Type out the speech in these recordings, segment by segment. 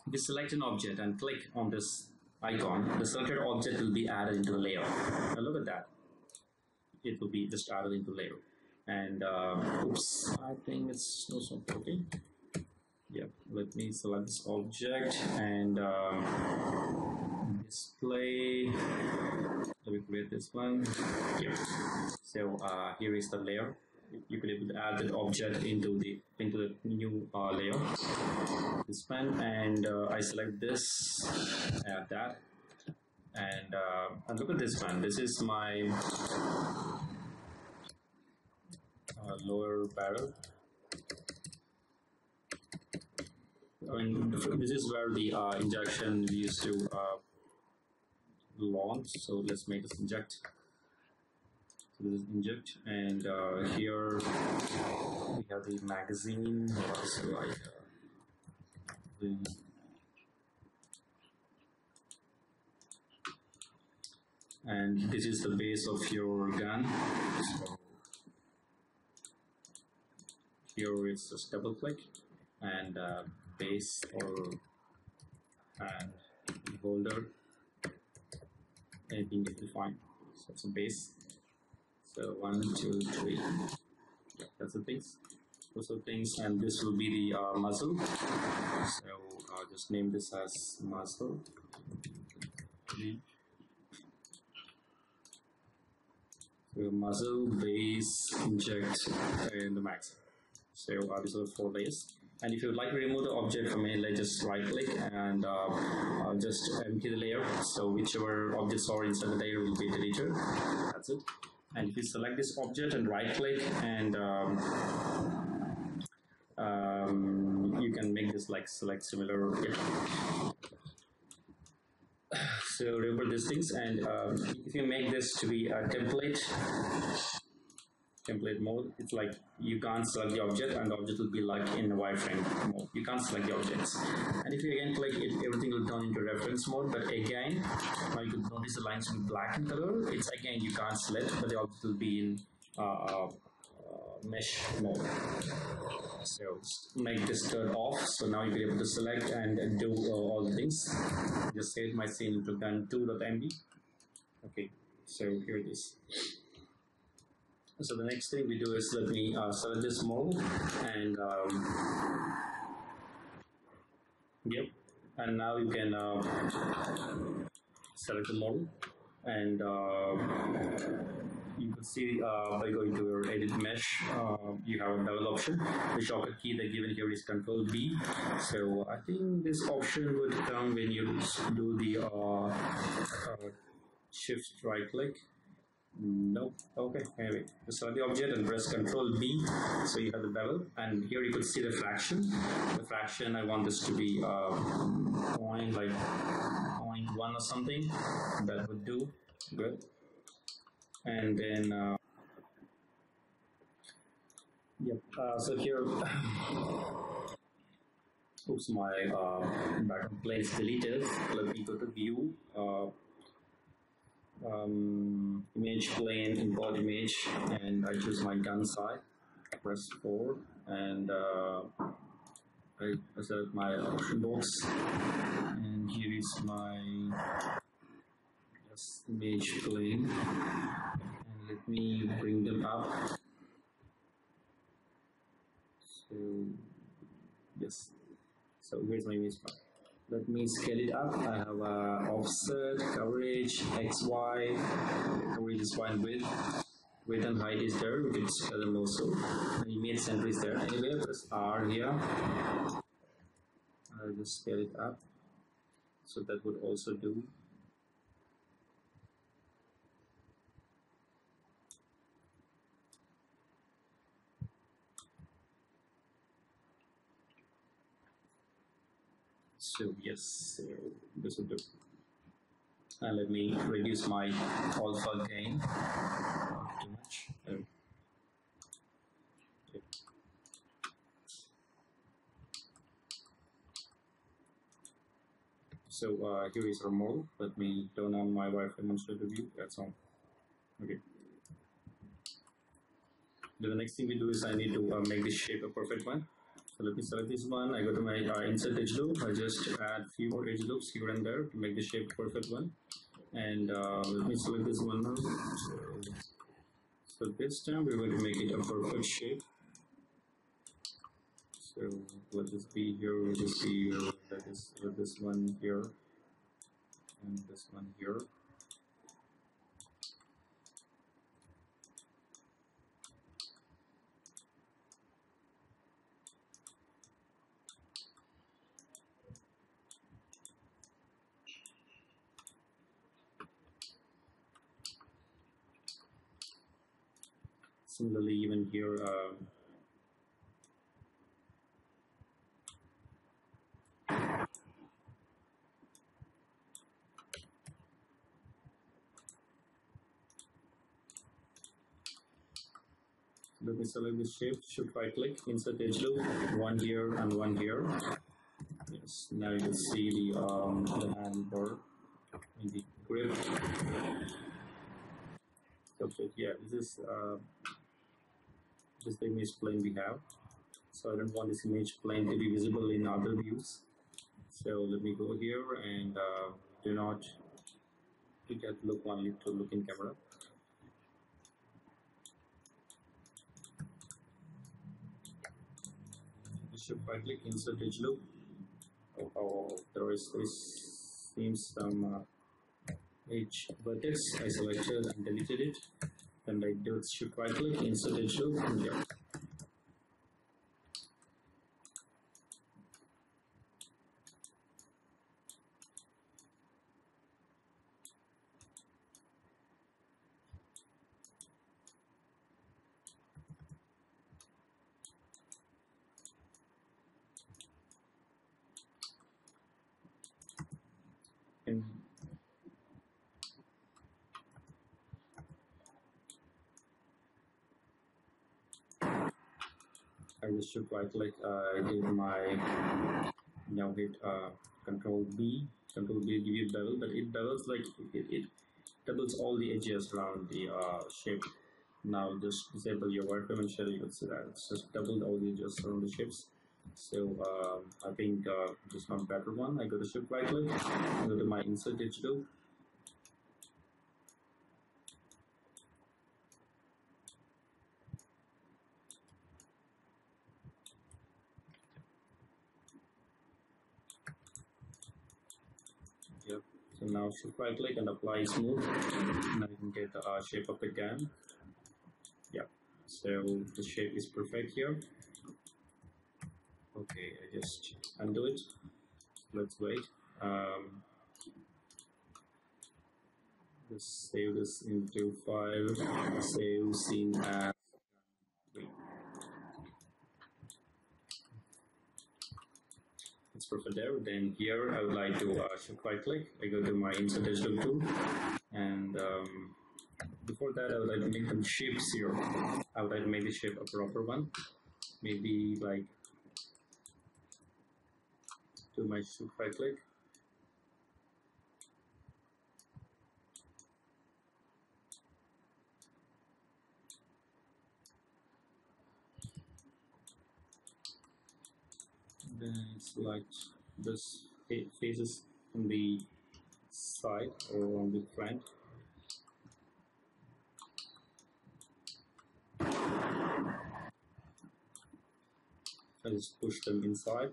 If you select an object and click on this icon, the selected object will be added into the layer. Now look at that. It will be just added into layer. And oops, I think it's also okay. Yeah, let me select this object and display. Let me create this one. Here. So here is the layer. You can able to add the object into the new layer. This one, and I select this, add that, and look at this one. This is my lower barrel. This is where the injection we used to launch. So let's make this inject. So this is inject, and here we have the magazine. So and this is the base of your gun. So here it's just double click and base or and holder, anything is defined. So it's a base. So 1, 2, 3. Yeah, that's the things. Those are things, and this will be the muzzle. So I'll just name this as muzzle. So muzzle, base, inject, and the max. So these are 4 layers. And if you would like to remove the object from a layer, just right click and just empty the layer. So whichever objects are inside the layer will be deleted. That's it. And if you select this object and right click and you can make this like select similar. So remember these things, and if you make this to be a template mode, it's like you can't select the object and the object will be like in a wireframe mode. You can't select the objects. And if you again click it, everything will turn into reference mode. But again, now you can notice the lines will be black in color. It's again you can't select, but the object will be in mesh mode. So make this turn off. So now you'll be able to select and do all the things. Just save my scene into gun2.mb. Okay, so here it is. So the next thing we do is let me select this model and yep, and now you can select the model, and you can see by going to your edit mesh, you have a double option. The shortcut key that given here is Control B. So I think this option would come when you do the shift right click. Nope. Okay. Anyway, just select the object and press Control B. So you have the bevel, and here you could see the fraction. The fraction I want this to be point like 0.1 or something. That would do. Good. And then yep. So here, oops, my background plane is deleted. Let me go to View. Image plane, import image, and I choose my gun side, press 4, and I select my option box, and here is my image plane, and let me bring them up. So yes, so here's my image file. Let me scale it up. I have offset, coverage, XY, coverage is fine with width and height is there. We can scale them also. And image center is there. Anyway, press R here. I'll just scale it up. So that would also do. So yes, so this will do. And let me reduce my alpha gain. Not too much. Okay. So here is our model. Let me turn on my Wi-Fi demonstrator view. That's all. Okay. Then the next thing we do is I need to make this shape a perfect one. So let me select this one. I go to my insert edge loop. I just add few more edge loops here and there to make the shape perfect one. And let me select this one now. So this time we're going to make it a perfect shape. So let this be here, let this be here, let this one here, and this one here. Similarly, even here, let me select this shape, shift right click, insert edge loop, one here and one here. Yes, now you can see the handbar in the grip. Okay, yeah, this is the image plane we have. So I don't want this image plane to be visible in other views. So let me go here and do not look only to look in camera. Shift right click, insert edge loop. There seems some edge vertex. I selected and deleted it. Then I do shift right click, insert edge loop, and yeah. And I just should right click, hit my, now hit control B give you bevel, but it bevels like it doubles all the edges around the shape. Now just disable your wireframe and shell, you can see that it's just doubled all the edges around the shapes. So I think just one better one. I go to shift right click, go to my insert edge loop. Yep. So now shift right click and apply smooth. Now you can get the shape of the gun. Yep. So the shape is perfect here. Okay, I just undo it. Let's wait. Let's save this into file. Save scene as. Wait. It's perfect there. Then here I would like to shift right click. I go to my insert digital tool, and before that I would like to make some shapes here. I would like to make the shape a proper one. Maybe like to my shift right click. Then select this faces on the side or on the front. I just push them inside,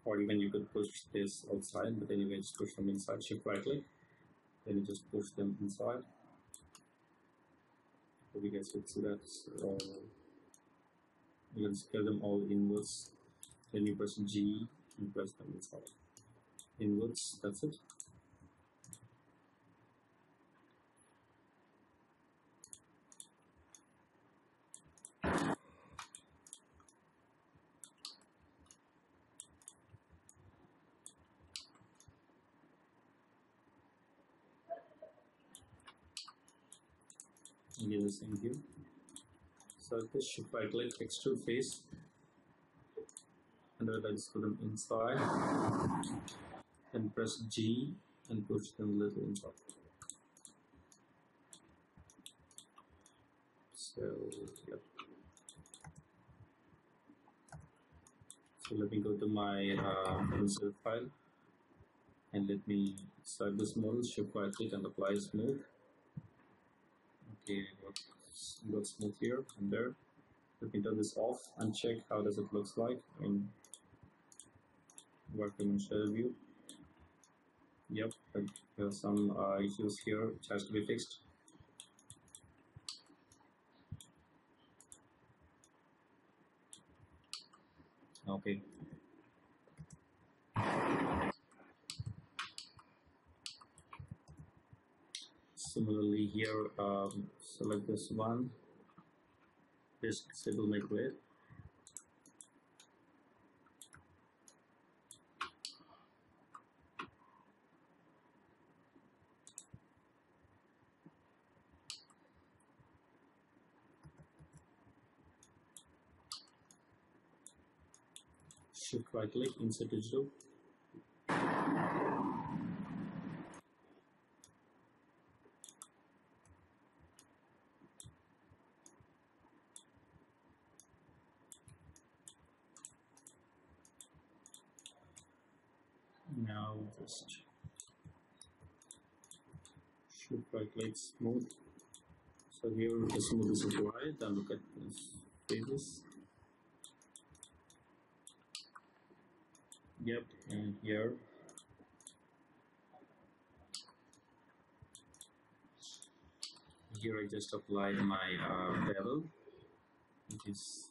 or even you could push this outside, but anyway, just push them inside, shift right click, then you just push them inside. So you guys could see that you can scale them all inwards, then you press G and press them inside. Inwards, that's it. And do the same here. So this shift right click, extrude face, and let's put them inside, and press G and push them a little inside. So, yep. So let me go to my result file and let me select this model, shift right click and apply smooth. Okay, got smooth here and there. Let me turn this off and check how does it looks like in working in shell view. Yep, there are some issues here which has to be fixed. Okay. Similarly here, select this one, disable make red. Shift right click, insert digital. Now just shift right click smooth. So here the smooth is required, and look at this phases. Yep, and here I just applied my bevel, which is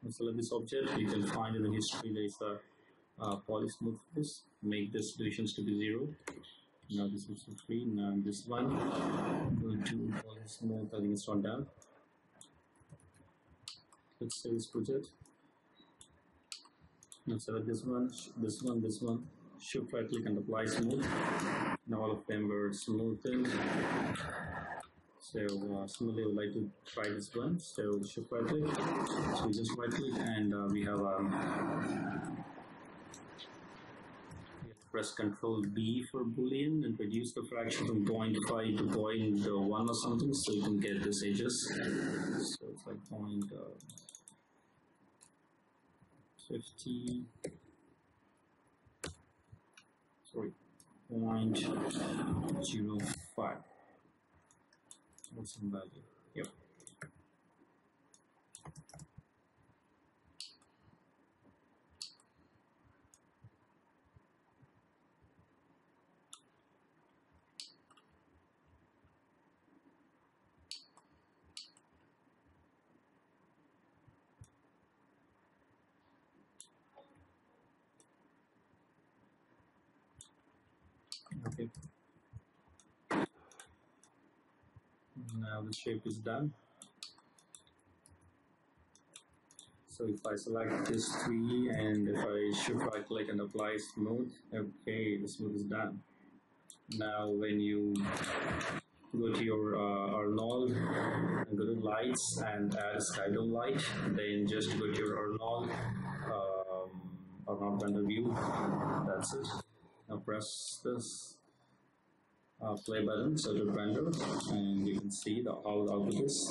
select this object. You can find in the history there is a polysmooth this, make this divisions to be 0. Now this is 3. Now this one go to polysmooth. I think it's not done. Let's save this project. Now select this one. Shift right click and apply smooth. Now all of them were smoothened. So similarly, I would like to try this one. So shift right click. So we just right click and we have press Control B for Boolean and reduce the fraction from 0.5 to 0.1 or something, so you can get this edges. So it's like 0.50. Sorry, 0.05. What's in value? Yep. Okay. Now the shape is done. So if I select this 3 and if I shift right click and apply smooth, okay, the smooth is done. Now when you go to your Arnold and go to lights and add a skydome light, then just go to your Arnold render view. That's it. Now press this play button so to render, and you can see how the output is.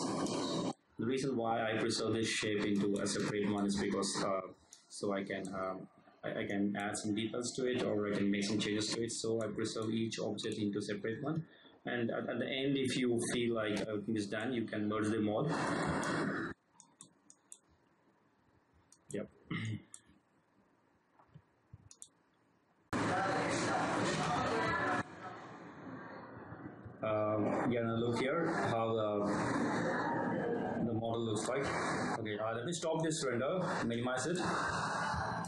The reason why I preserve this shape into a separate one is because so I can add some details to it, or I can make some changes to it. So I preserve each object into a separate one. And at the end, if you feel like everything is done, you can merge them all. Yep. Yeah, now look here how the model looks like. Okay, let me stop this render, minimize it.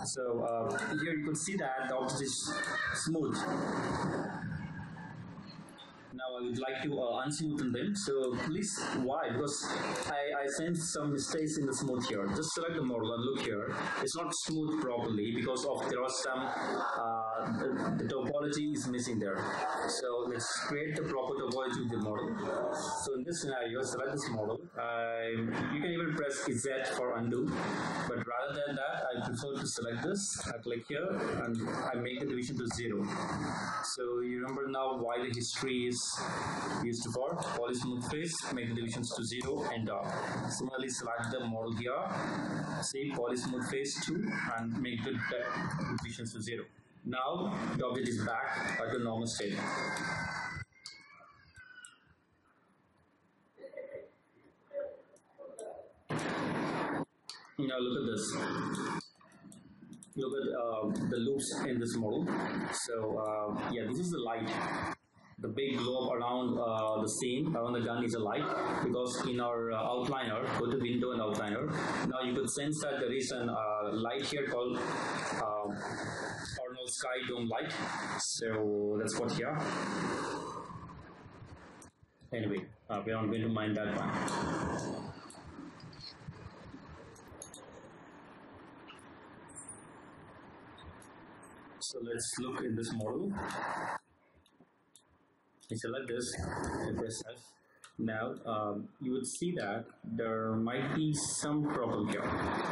So here you can see that the object is smooth. Now I would like to unsmoothen them. So please, why? Because I sense some mistakes in the smooth here. Just select the model and look here. It's not smooth properly because of there are some the topology is missing there. So let's create the proper topology with the model. So in this scenario, select this model. You can even press Z for undo, but rather than that, I prefer to select this. I click here and I make the division to 0. So you remember now why the history is used for polysmooth face, make the divisions to 0 and similarly select the model here, say polysmooth face 2 and make the divisions to 0. Now the object is back at the normal state. Now look at this. Look at the loops in this model. So yeah, this is the light. The big globe around the scene, around the gun is a light, because in our outliner, go to window and outliner. Now you could sense that there is an light here called Arnold Sky Dome light. So that's what here. Anyway, we're not going to mind that one. So let's look in this model. I select this, I press F. Now you would see that there might be some problem here.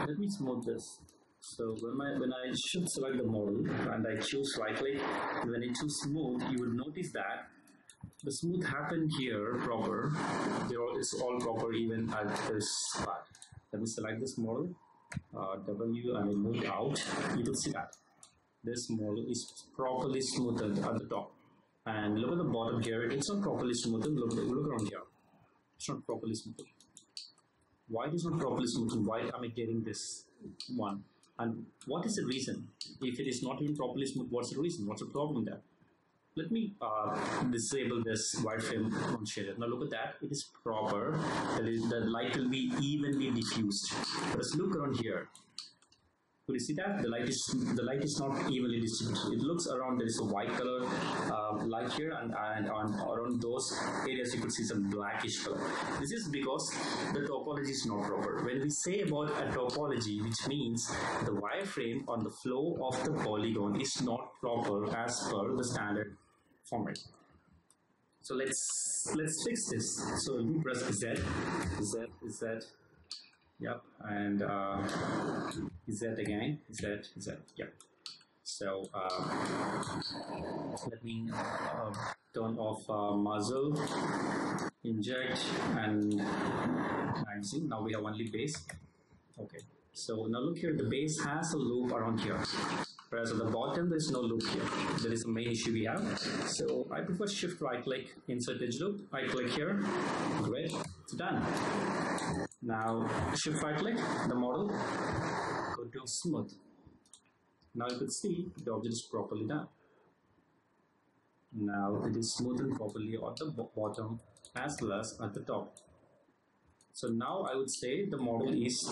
Let me smooth this. So when I should select the model and I choose right click, when I choose smooth, you would notice that the smooth happened here proper. It's all proper even at this part. Let me select this model, W, and I move out. You will see that this model is properly smoothed at the top. And look at the bottom here, it's not properly smoothed. Look around here, it's not properly smoothed. Why it is not properly smoothed? Why am I getting this one? And what is the reason? If it is not even properly smooth, what's the reason? What's the problem there? Let me disable this wireframe shader. Now look at that, it is proper. The light will be evenly diffused. Let's look around here. Could you see that the light is not evenly distributed? It looks around, there is a white color light here, and around those areas you could see some blackish color. This is because the topology is not proper. When we say about a topology, which means the wireframe on the flow of the polygon is not proper as per the standard format. So let's fix this. So we press Z. Yep, and Z again, Z, yep. So let me turn off muzzle, inject, and magazine. Now we have only base. Okay, so now look here, the base has a loop around here. Whereas at the bottom, there is no loop here. There is a main issue we have. So I prefer shift right click, insert edge loop. I click here, great, it's done. Now shift right click the model, go to smooth. Now you could see the object is properly done. Now it is smoothed properly at the bottom as well as at the top. So now I would say the model is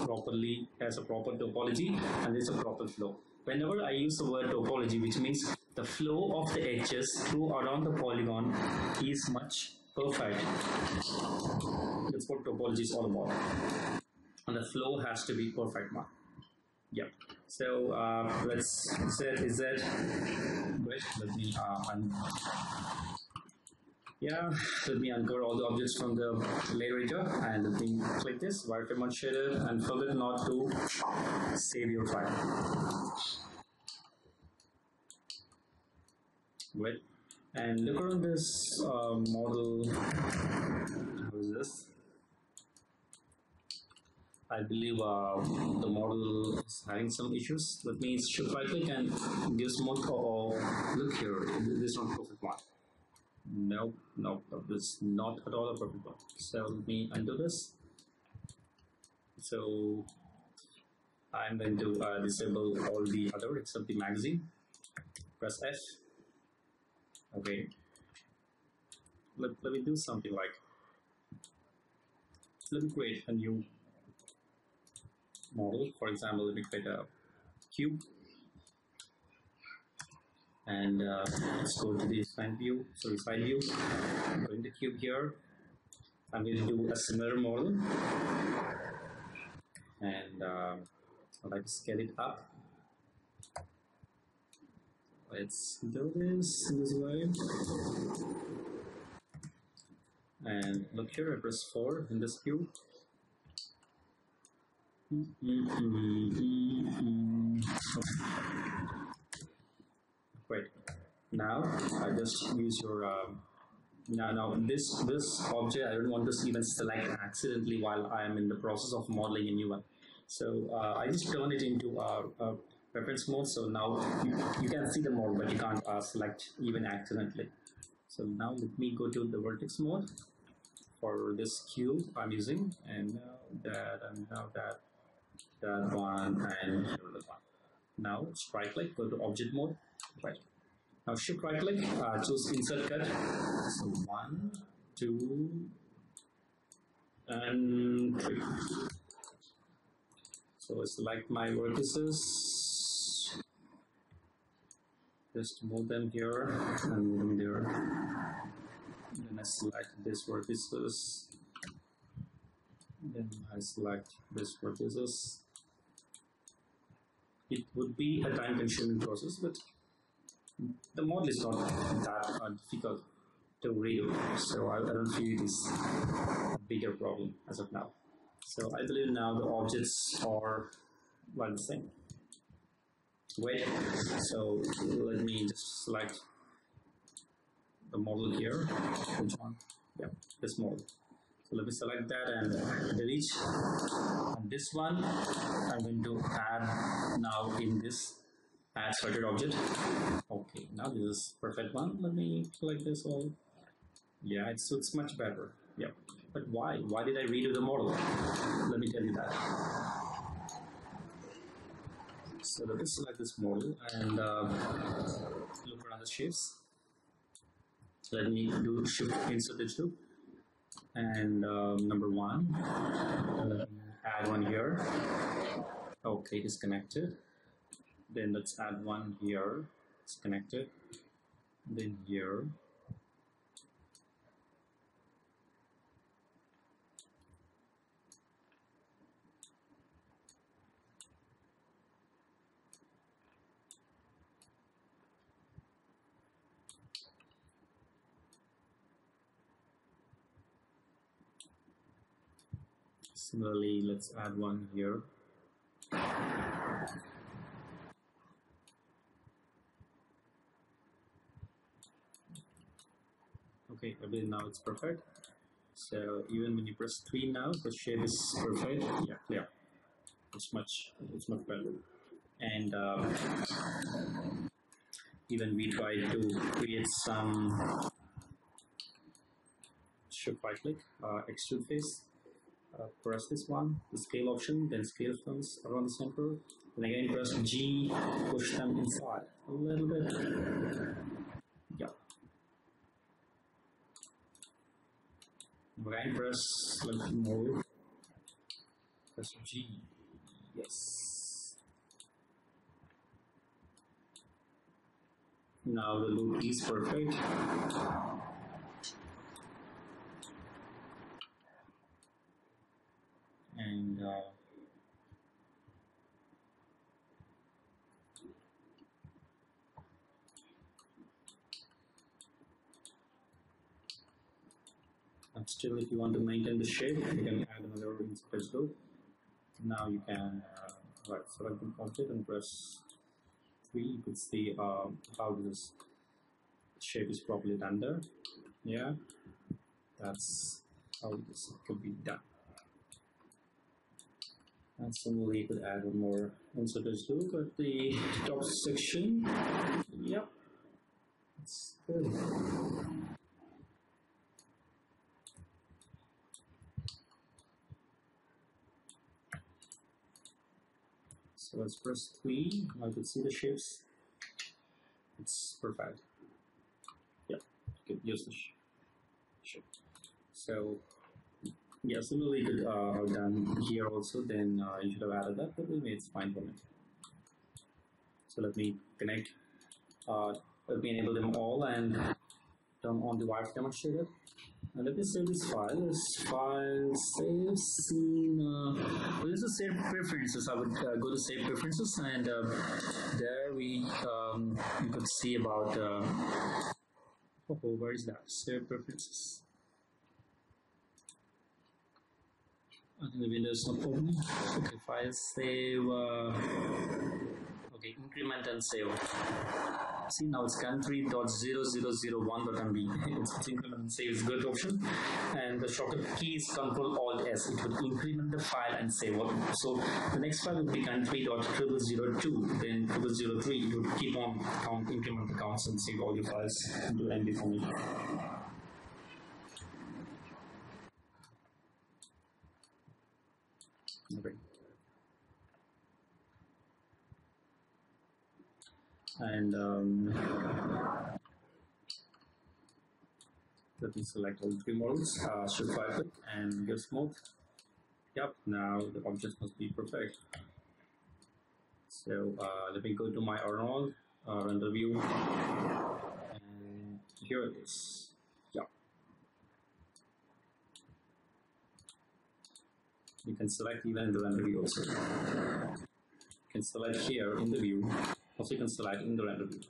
properly, has a proper topology and there's a proper flow. Whenever I use the word topology, which means the flow of the edges through around the polygon is much perfect. That's what topology is all about. And the flow has to be perfect one. Yeah. So let's Z. Wait, let me let me uncover all the objects from the layer editor and let me click this wireframe on shader and forget not to save your file. Wait, and look around this model. How is this? I believe the model is having some issues. Let me shift right click and give smooth. Look here, this is not perfect one. No, this is not at all a perfect one. So let me undo this. So I'm going to disable all the other except the magazine. Press F. Okay. Let me do something like, let me create a new model. For example, let me create a cube And let's go to the side view. So side view, go in the cube here. I'm going to do a similar model, and I'd like to scale it up. Let's do this in this way. And look here, I press 4 in this cube. Great. Now I just use your now this object I don't want to even select accidentally while I am in the process of modeling a new one. So I just turn it into reference mode. So now you can see the model, but you can't select even accidentally. So now let me go to the vertex mode for this cube I'm using, and now that one and here the one. Now right click, go to object mode. Right. Now shift right click, choose insert cut. So 1, 2, and 3. So I select my vertices, just move them here and move them there. Then I select this vertices. Then I select this vertices. It would be a time-consuming process, but the model is not that difficult to redo, so I don't feel it is a bigger problem as of now. So I believe now the objects are like the same. Wait, so let me just select the model here. Which one? Yeah, this model. So let me select that and delete. And this one I'm going to add now in this add sorted object. Okay, now this is perfect one. Let me select this all. Yeah, it suits much better. Yeah, but why? Why did I redo the model? Let me tell you that. So let me select this model and look around the shapes. Let me do shift insert digital. And number 1, add one here. Okay, disconnected. Then let's add one here. It's connected. Then here. Similarly, let's add one here. Okay, I believe now it's perfect. So even when you press 3 now, the shape is perfect. Yeah, clear. It's much better. And even we try to create some shift right click, extrude face. Press this one, the scale option, then scale films around the center. Then again press G, push them inside a little bit. Yeah. Again press a little more. Press G. Yes. Now the loop is perfect. And still, if you want to maintain the shape, you can add another insert loop. Now you can right, select the object and press 3. You could see how this shape is properly done there. Yeah, that's how this could be done. And similarly, you could add one more inserters loop at the top section. Yep, it's good. So let's press 3. Now you can see the shapes. It's perfect. Yeah, you could use the shape. So yeah, similarly you could have done here also. Then you should have added that, but anyway, it's fine for me. So let me connect. let me enable them all and turn on the wireframe demonstrator. And let me save this file. This file save scene. This is save preferences. I would go to save preferences, and there we you could see about. Oh, where is that? Save preferences. I think the window is not opening. Okay, file save. Okay, increment and save. See, now it's country.0001.mb. It's increment and save is a good option. And the shortcut key is Control Alt S. It would increment the file and save. So the next file would be country.0002, then 0003. You would keep on increment the counts and save all your files into MB format. Okay. And let me select all three models, shift right click and give smooth. Yep, now the object must be perfect. So let me go to my Arnold render view, and here it is. Yep. You can select even in the render view also. You can select here in the view, also you can select in the render view.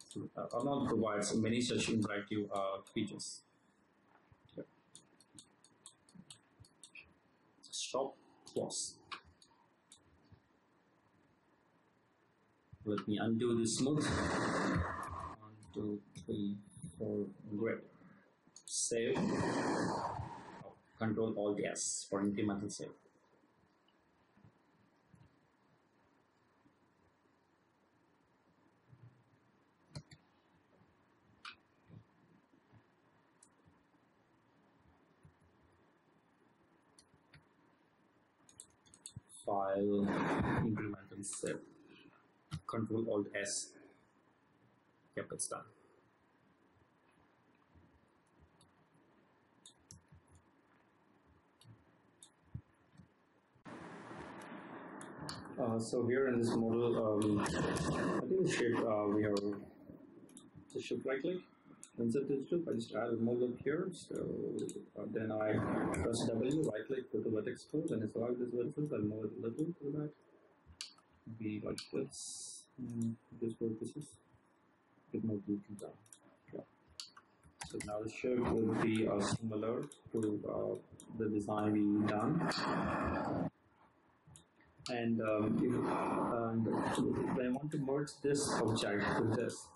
So, Arnold provides many such interactive features. Here. Stop, pause. Let me undo this smooth. 1, 2, 3, 4, great. Save. Control Alt S for incremental save. File, increment and save. Control Alt S. Yep, it's done. So here in this model, I think the shape we have the shift right click. Insert digital, I just add a model up here. So then I press W, right click, go to vertex tool, then I select this vertex, I'll move it a little to that. Be like this, and this vertices, get more detail down. Yeah. So now the shape will be similar to the design we done. And when I want to merge this object with this,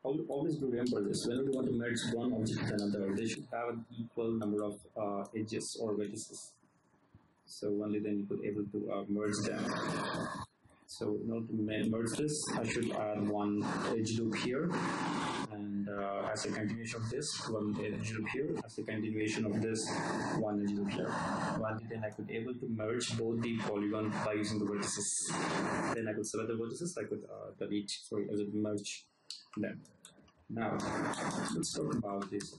always remember this. Whenever you want to merge one object with another, they should have an equal number of edges or vertices. So only then you could able to merge them. So in order to merge this, I should add one edge loop here, and as a continuation of this, one edge loop here, as a continuation of this, one edge loop here. Only then I could able to merge both the polygon by using the vertices. Then I could select the vertices, I could delete, sorry, I would merge them. Now, let's talk about this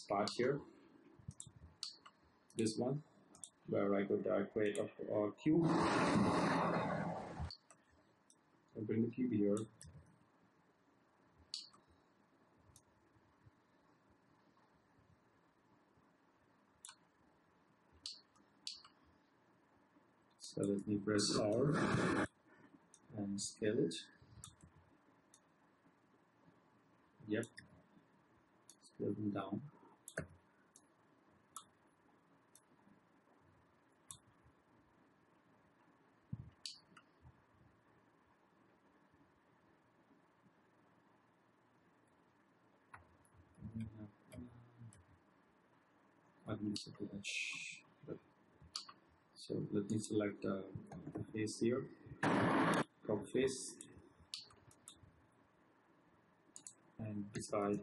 part here. This one, where I could create a cube. I'll bring the cube here. So let me press R and scale it. Yep, scale them down. I think it's too much. So let me select the face here, top face, and beside,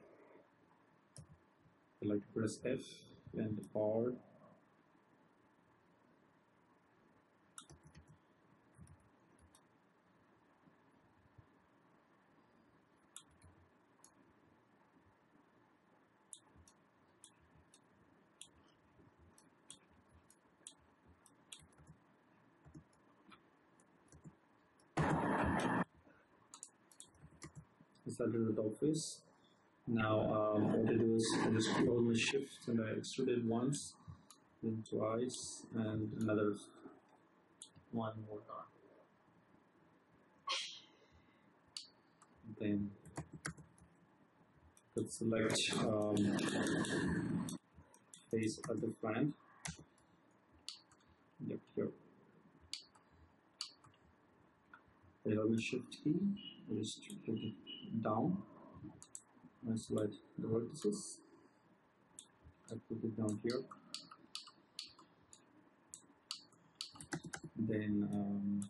I like to press F and R. Selected the top face. Now what I do is I just hold my shift and I extrude it once, then twice, and another one more time. Then could select face at the front. Yep, here. I hold my shift key, I just put it down. I select the vertices. I put it down here. Then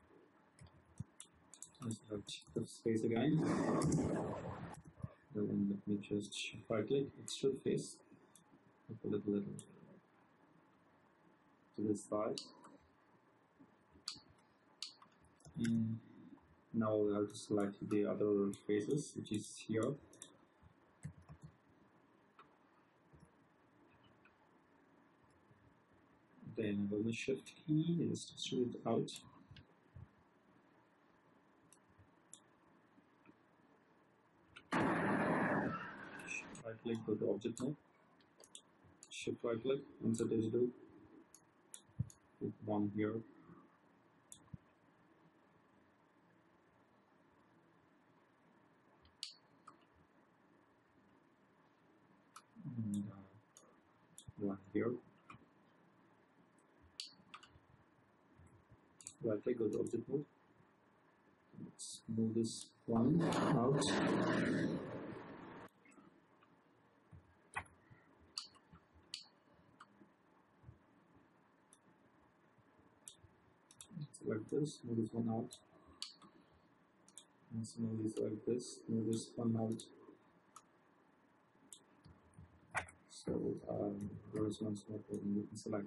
I select the face again. Then let me just right click, extrude face. I put it a little to this side. And now we have to select the other faces, which is here. Then with the shift key, just extrude it out. Right click, go to object mode. Shift right click, insert digital. Put one here. And one here. Right click, go to object mode. Let's move this one out. Select this, move this one out. And slowly select this, move this one out. So there's one small problem you can select.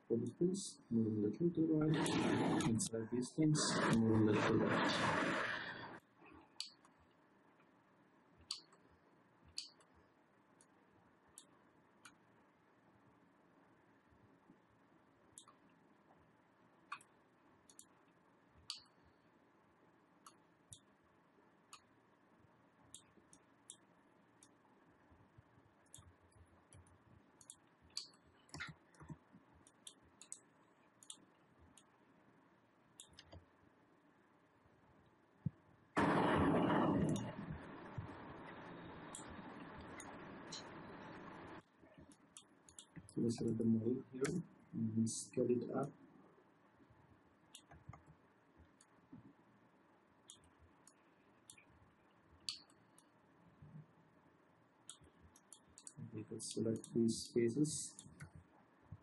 What is this? Move a little to the right, and select these things, move a little to the left. So we select the mold here and scale it up. We could select these faces,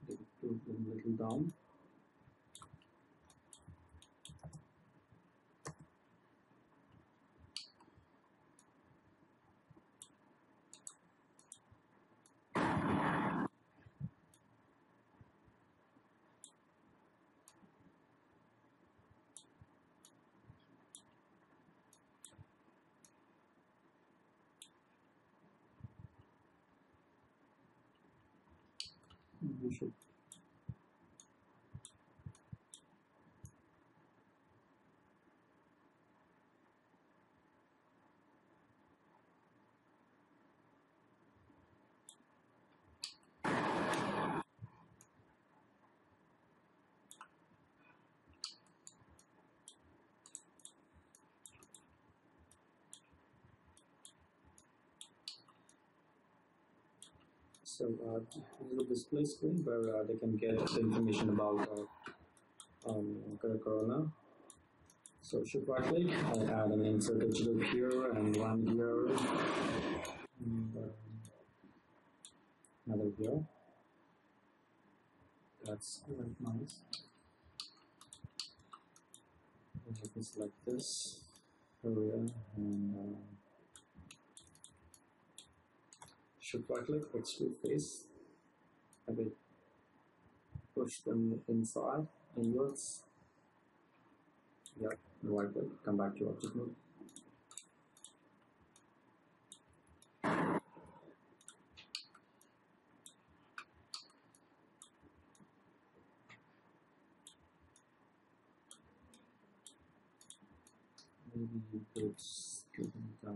put them a little down. We should so this is a display screen where they can get the information about corona. So shift right click, I add an insert digital here and one here, and another here. That's quite nice. Let me select this area and shift right click, extrude face. I will push them inside, inwards. Yep, right click, come back to object mode. Maybe you could scale them down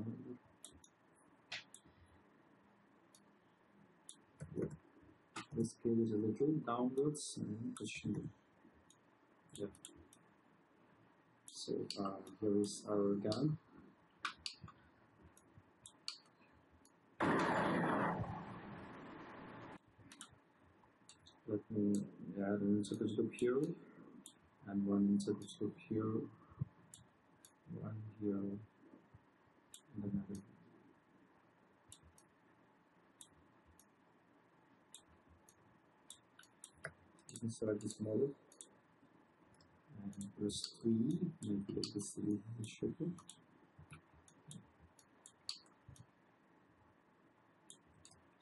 scale it a little downwards and pushing it. Yep. So here is our gun. Let me add an insert loop here, and one insert loop here, one here, and another. You can select this model and press 3, maybe let this be shape.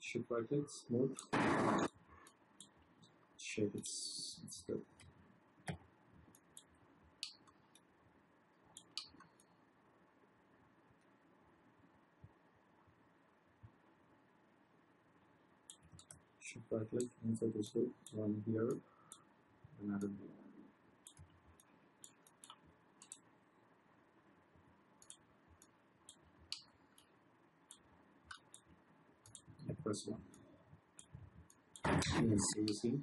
Shift right click, smooth, shape its step. Shift right click, insert this loop, one here, another here. Press 1. And see.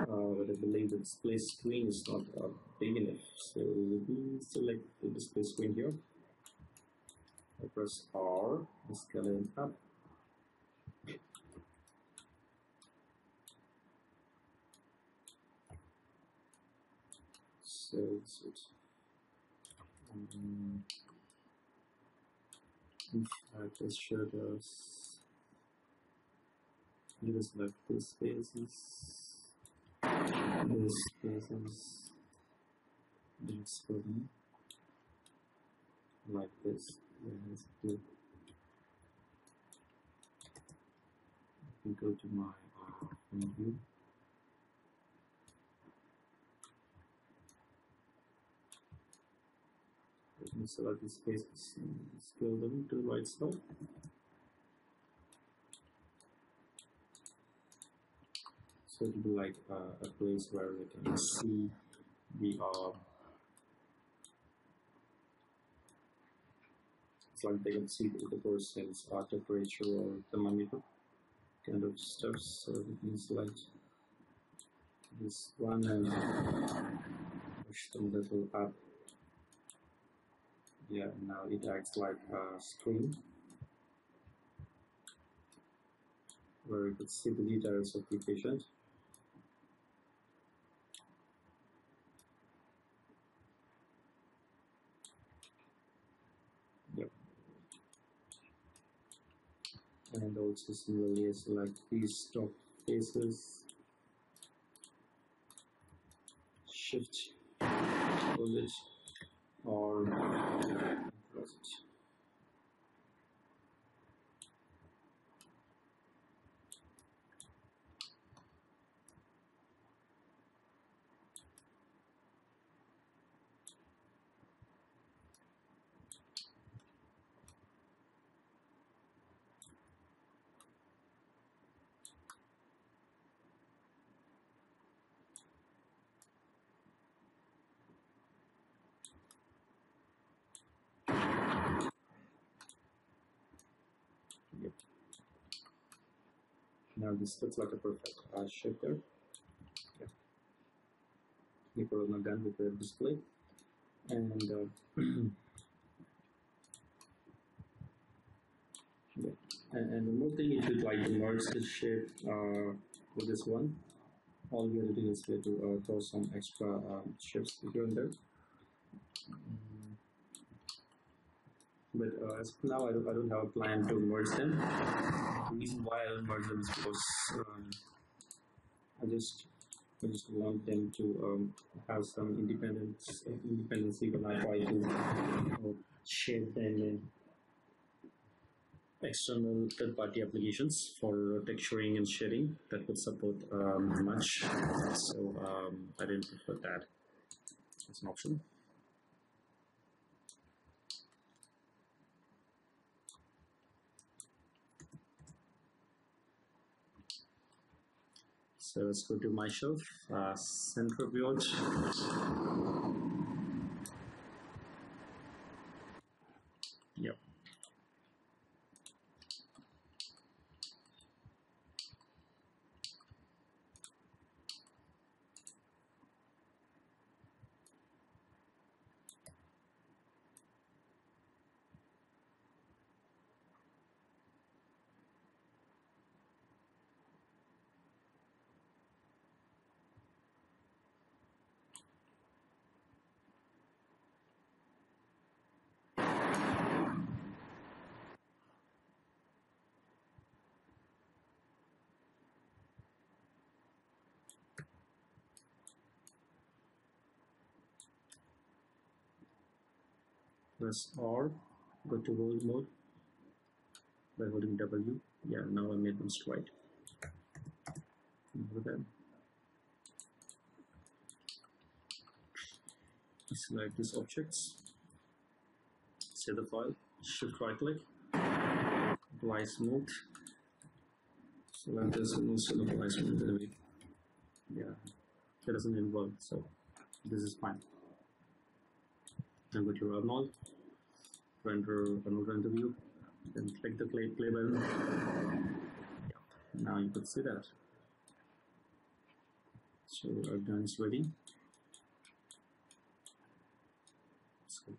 But I believe the display screen is not big enough, so we select the display screen here. I press R, and scale it up. So it's in fact, it showed us. You just select these spaces, it's going like this. Let's do. We go to my view. Let me select these spaces and scale them to the right side. So it will be like a place where we can see the it's like they can see the person's temperature or thermometer kind of stuff. So we can select this one and push them a little up. Yeah, now it acts like a screen where you could see the details of the patient. Yep. And also similarly select these top faces, shift, hold it, or press it. Yep. Now this looks like a perfect shape there. Yeah. You are not done with the display, and yeah. And one more thing, if you'd like to merge the shape with this one, all you have to do is to throw some extra shapes here and there. But as of now, I don't have a plan to merge them. The reason why I don't merge them is because I just want them to have some independency when I try to shape them in external third-party applications for texturing and shading that would support much. So I didn't prefer that as an option. So let's go to my shelf, centrifuge. Yep. Press R, go to roll mode by holding W. Yeah, now I made them straight. Over there. Select these objects, save the file, shift right click, apply smooth. Select this and also apply smooth in a way. Yeah, that doesn't involve, so this is fine. Now go to Arnold, render Arnold render view, then click the play button. Yep. Now you could see that. So our gun is ready. So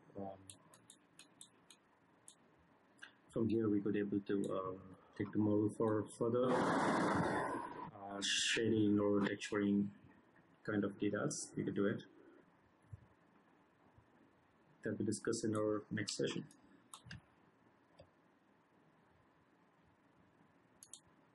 from here we could able to take the model for further shading or texturing kind of details. We could do it. That we discuss in our next session.